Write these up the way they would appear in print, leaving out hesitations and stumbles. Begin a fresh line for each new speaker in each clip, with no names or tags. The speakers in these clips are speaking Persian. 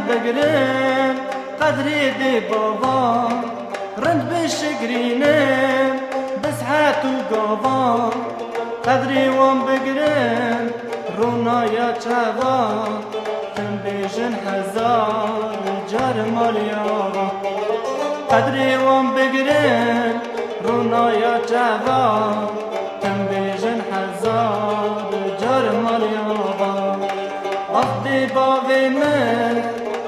بگرم قدری دی بابا رند بشگرینم بسحت و گاوا قدری وام بگرم رونایا چوا تم بیشن هزار جار مالیا قدری وام بگرم رونایا چوا تم بیشن هزار جار مالیا آخدی باوی من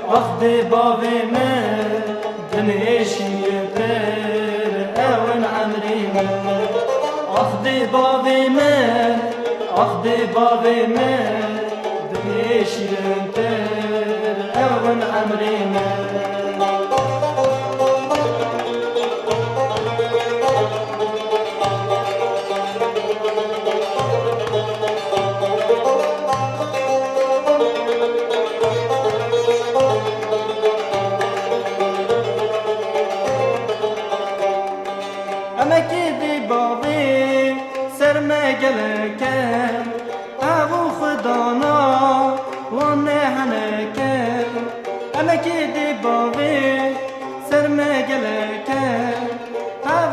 آخدی باوی من دنیشی پر اون عمری من آخدی باوی من آخدی باوی من دنیشی پر اون عمری من امکی بابی سر مگلکم او خدانا و نهنکم امکی بابی سر مگلکم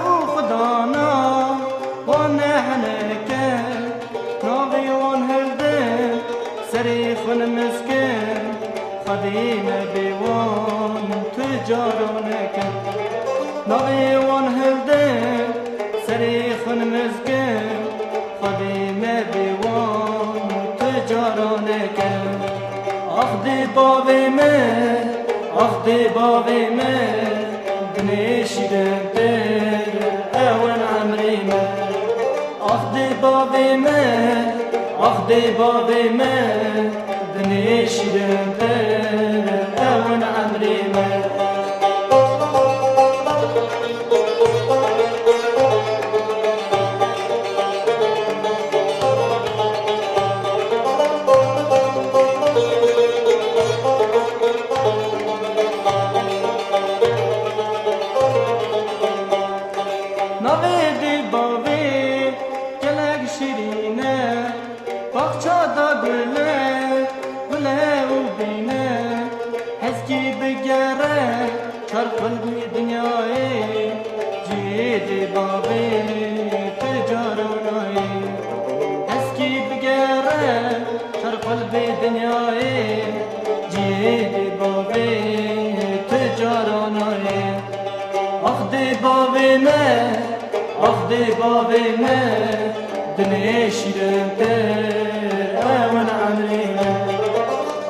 او خدانا و نهنکم ناوی وان هلدم سری خون مسکن خدیم بیوان تجارونکم ناوی وان هلدم سری خون مزگم خدیم بیوان تجارونکم آخدی باوی من آخدی باوی من دنیشیدم در اون عمری من آخدی باوی من آخدی باوی من دنیشیدم در اون عمری من ناوی باوی گلک شیرینه باغچه دا گله گله و بینه هزکی بگره چرخل بی دنیای جیدی باوی تجارونای هزکی بگره چرخل بی دنیای جیدی باوی تجارونای آخدی باوی من آخدی باوی من دنیشیدم در اون عمری من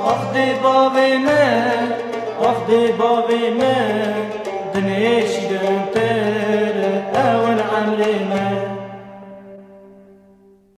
آخدی باوی من آخدی باوی من دنیشیدم